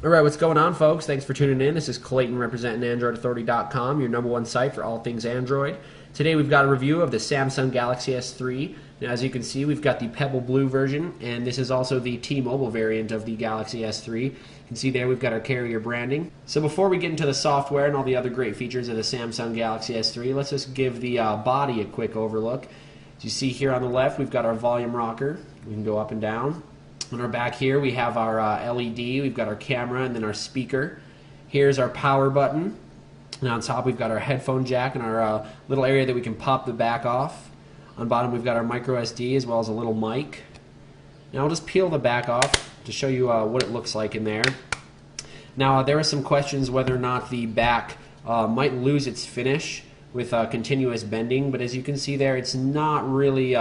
Alright, what's going on, folks? Thanks for tuning in. This is Clayton representing AndroidAuthority.com, your #1 site for all things Android. Today we've got a review of the Samsung Galaxy S3. Now, as you can see, we've got the Pebble Blue version, and this is also the T-Mobile variant of the Galaxy S3. You can see there we've got our carrier branding. So before we get into the software and all the other great features of the Samsung Galaxy S3, let's just give the body a quick overlook. As you see here on the left, we've got our volume rocker. We can go up and down. On our back here, we have our LED, we've got our camera, and then our speaker. Here's our power button. And on top, we've got our headphone jack and our little area that we can pop the back off. On bottom, we've got our micro SD as well as a little mic. Now, I'll just peel the back off to show you what it looks like in there. Now, there are some questions whether or not the back might lose its finish with continuous bending, but as you can see there, it's not really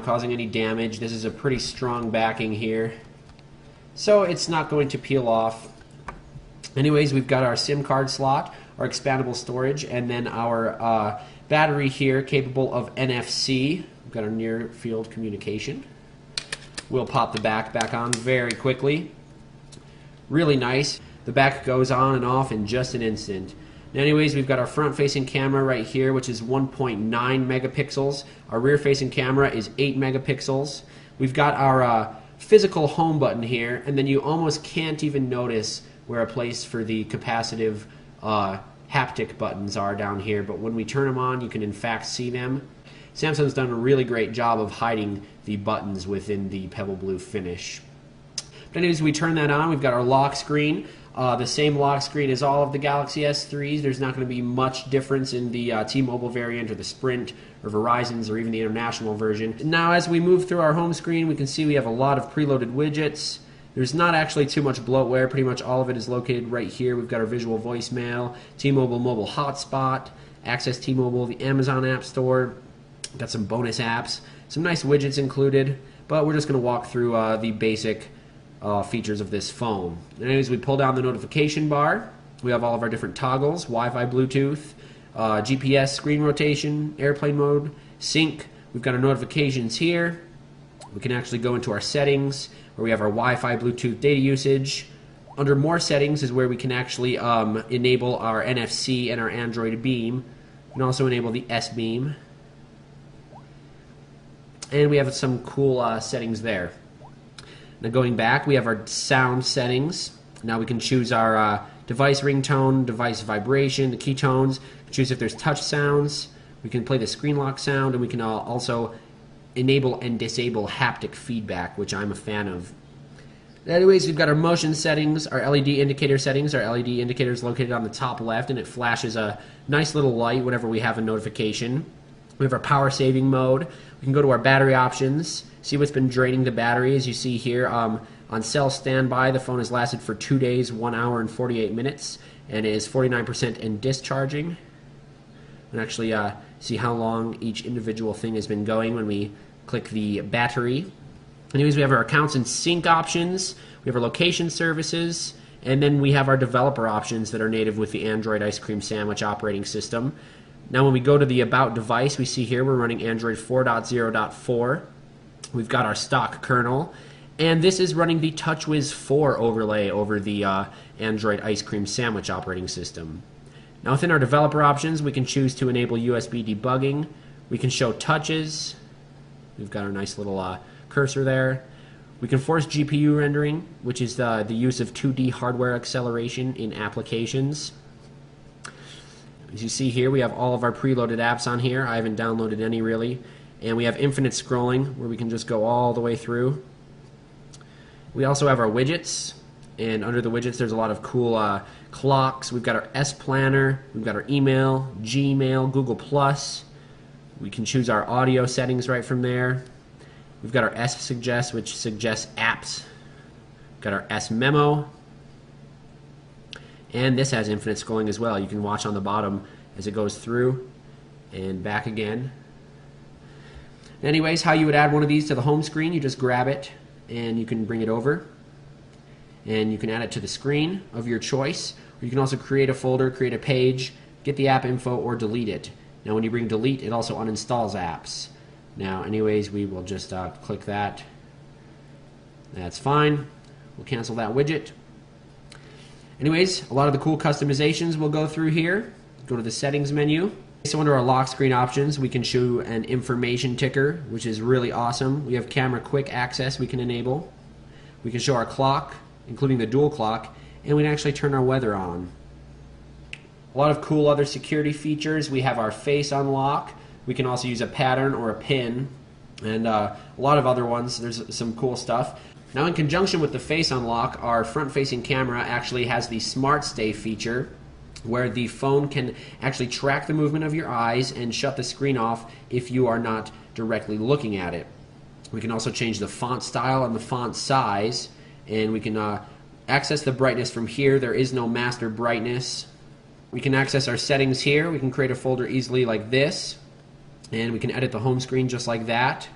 causing any damage. This is a pretty strong backing here, so it's not going to peel off. Anyways, we've got our SIM card slot, our expandable storage, and then our battery here capable of NFC. We've got our near field communication. We'll pop the back on very quickly. Really nice. The back goes on and off in just an instant. Anyways, we've got our front-facing camera right here, which is 1.9 megapixels. Our rear-facing camera is 8 megapixels. We've got our physical home button here, and then you almost can't even notice where a place for the capacitive haptic buttons are down here, but when we turn them on, you can in fact see them. Samsung's done a really great job of hiding the buttons within the Pebble Blue finish. But anyways, we turn that on, we've got our lock screen. The same lock screen as all of the Galaxy S3s. There's not going to be much difference in the T-Mobile variant or the Sprint or Verizon's or even the international version. Now, as we move through our home screen, we can see we have a lot of preloaded widgets. There's not actually too much bloatware. Pretty much all of it is located right here. We've got our visual voicemail, T-Mobile mobile hotspot, Access T-Mobile, the Amazon App Store. Got some bonus apps, some nice widgets included, but we're just going to walk through the basic features of this phone. Anyways, we pull down the notification bar. We have all of our different toggles, Wi-Fi, Bluetooth, GPS, screen rotation, airplane mode, sync. We've got our notifications here. We can actually go into our settings where we have our Wi-Fi, Bluetooth, data usage. Under more settings is where we can actually enable our NFC and our Android Beam. We can also enable the S-Beam. And we have some cool settings there. Now going back, we have our sound settings. Now we can choose our device ringtone, device vibration, the keytones. Choose if there's touch sounds. We can play the screen lock sound, and we can also enable and disable haptic feedback, which I'm a fan of. Anyways, we've got our motion settings, our LED indicator settings. Our LED indicator is located on the top left, and it flashes a nice little light whenever we have a notification. We have our power saving mode. We can go to our battery options, see what's been draining the battery. As you see here, on cell standby, the phone has lasted for 2 days, 1 hour, and 48 minutes, and is 49% in discharging. And actually see how long each individual thing has been going when we click the battery. Anyways, we have our accounts and sync options. We have our location services, and then we have our developer options that are native with the Android Ice Cream Sandwich operating system. Now when we go to the About device, we see here we're running Android 4.0.4. We've got our stock kernel, and this is running the TouchWiz 4 overlay over the Android Ice Cream Sandwich operating system. Now within our developer options, we can choose to enable USB debugging. We can show touches. We've got our nice little cursor there. We can force GPU rendering, which is the use of 2D hardware acceleration in applications. As you see here, we have all of our preloaded apps on here. I haven't downloaded any really. And we have infinite scrolling, where we can just go all the way through. We also have our widgets, and under the widgets there's a lot of cool clocks. We've got our S Planner, we've got our email, Gmail, Google+. We can choose our audio settings right from there. We've got our S Suggest, which suggests apps. We've got our S Memo. And this has infinite scrolling as well. You can watch on the bottom as it goes through and back again. Anyways, how you would add one of these to the home screen, you just grab it and you can bring it over. And you can add it to the screen of your choice. Or you can also create a folder, create a page, get the app info, or delete it. Now when you bring delete, it also uninstalls apps. Now anyways, we will just click that. That's fine. We'll cancel that widget. Anyways, a lot of the cool customizations we'll go through here. Go to the settings menu. So under our lock screen options, we can show an information ticker, which is really awesome. We have camera quick access we can enable. We can show our clock, including the dual clock, and we can actually turn our weather on. A lot of cool other security features. We have our face unlock. We can also use a pattern or a pin, and a lot of other ones. There's some cool stuff. Now in conjunction with the face unlock, our front-facing camera actually has the Smart Stay feature, where the phone can actually track the movement of your eyes and shut the screen off if you are not directly looking at it. We can also change the font style and the font size, and we can access the brightness from here. There is no master brightness. We can access our settings here. We can create a folder easily like this, and we can edit the home screen just like that.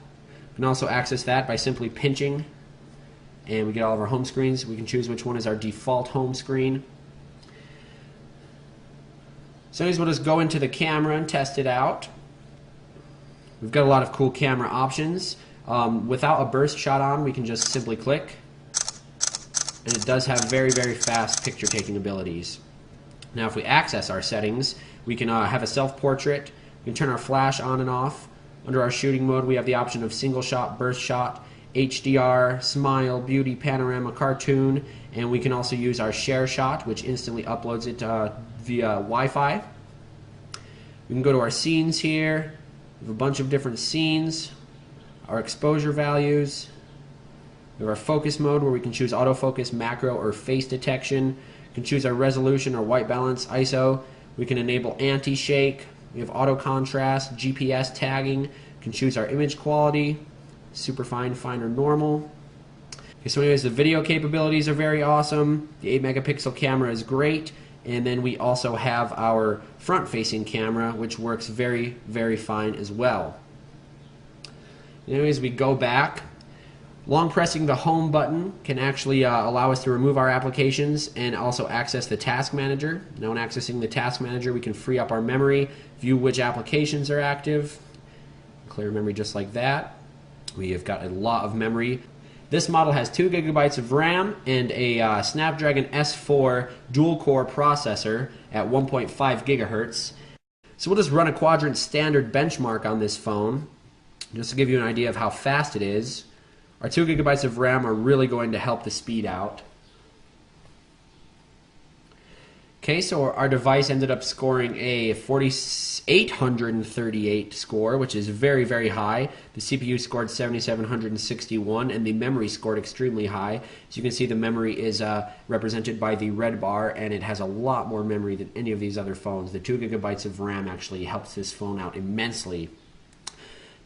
We can also access that by simply pinching, and we get all of our home screens. We can choose which one is our default home screen. So anyways, we'll just go into the camera and test it out. We've got a lot of cool camera options. Without a burst shot on, we can just simply click, and it does have very, very fast picture taking abilities. Now if we access our settings, we can have a self-portrait. We can turn our flash on and off. Under our shooting mode, we have the option of single shot, burst shot, HDR, smile, beauty, panorama, cartoon, and we can also use our share shot, which instantly uploads it via Wi-Fi. We can go to our scenes here. We have a bunch of different scenes, our exposure values. We have our focus mode where we can choose autofocus, macro, or face detection. We can choose our resolution or white balance, ISO. We can enable anti-shake. We have auto contrast, GPS tagging. We can choose our image quality, super fine, fine, or normal. Okay, so anyways, the video capabilities are very awesome. The 8 megapixel camera is great. And then we also have our front-facing camera, which works very, very fine as well. Anyways, we go back. Long pressing the home button can actually allow us to remove our applications and also access the task manager. Now, when accessing the task manager, we can free up our memory, view which applications are active, clear memory just like that. We have got a lot of memory. This model has 2 gigabytes of RAM and a Snapdragon S4 dual-core processor at 1.5 gigahertz. So we'll just run a Quadrant standard benchmark on this phone, just to give you an idea of how fast it is. Our 2 gigabytes of RAM are really going to help the speed out. Okay, so our device ended up scoring a 4,838 score, which is very, very high. The CPU scored 7,761, and the memory scored extremely high. As you can see, the memory is represented by the red bar, and it has a lot more memory than any of these other phones. The 2 gigabytes of RAM actually helps this phone out immensely.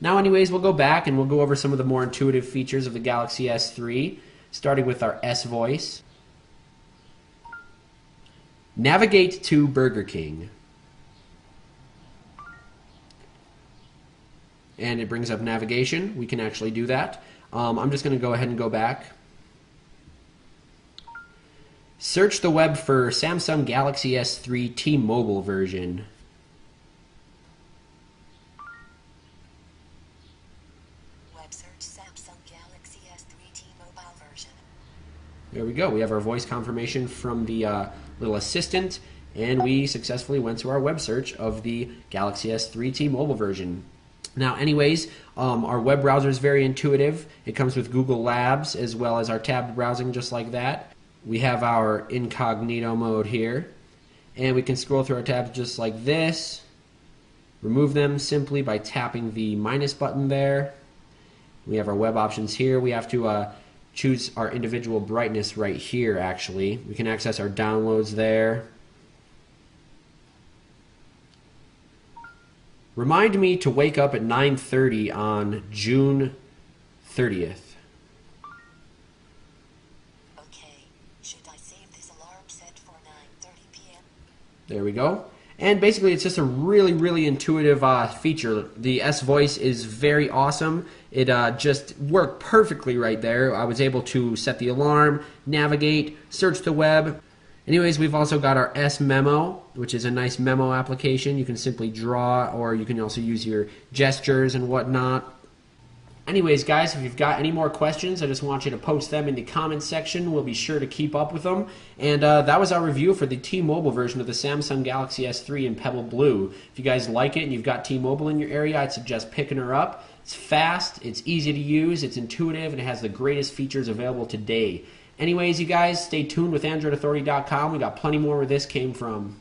Now anyways, we'll go back and we'll go over some of the more intuitive features of the Galaxy S3, starting with our S Voice. Navigate to Burger King. And it brings up navigation. We can actually do that. I'm just going to go ahead and go back. Search the web for Samsung Galaxy S3 T-Mobile version. Web search Samsung Galaxy S3 T-Mobile version. There we go. We have our voice confirmation from the little assistant, and we successfully went to our web search of the Galaxy S3 T-Mobile version. Now anyways, our web browser is very intuitive. It comes with Google Labs as well as our tabbed browsing just like that. We have our incognito mode here, and we can scroll through our tabs just like this. Remove them simply by tapping the minus button there. We have our web options here. We have to choose our individual brightness right here actually. We can access our downloads there. Remind me to wake up at 9:30 on June 30th. Okay, should I save this alarm set for 9:30 p.m.? There we go. And basically it's just a really, really intuitive feature. The S Voice is very awesome. It just worked perfectly right there. I was able to set the alarm, navigate, search the web. Anyways, we've also got our S Memo, which is a nice memo application. You can simply draw, or you can also use your gestures and whatnot. Anyways, guys, if you've got any more questions, I just want you to post them in the comments section. We'll be sure to keep up with them. And that was our review for the T-Mobile version of the Samsung Galaxy S3 in Pebble Blue. If you guys like it and you've got T-Mobile in your area, I'd suggest picking her up. It's fast, it's easy to use, it's intuitive, and it has the greatest features available today. Anyways, you guys, stay tuned with AndroidAuthority.com. We got plenty more where this came from.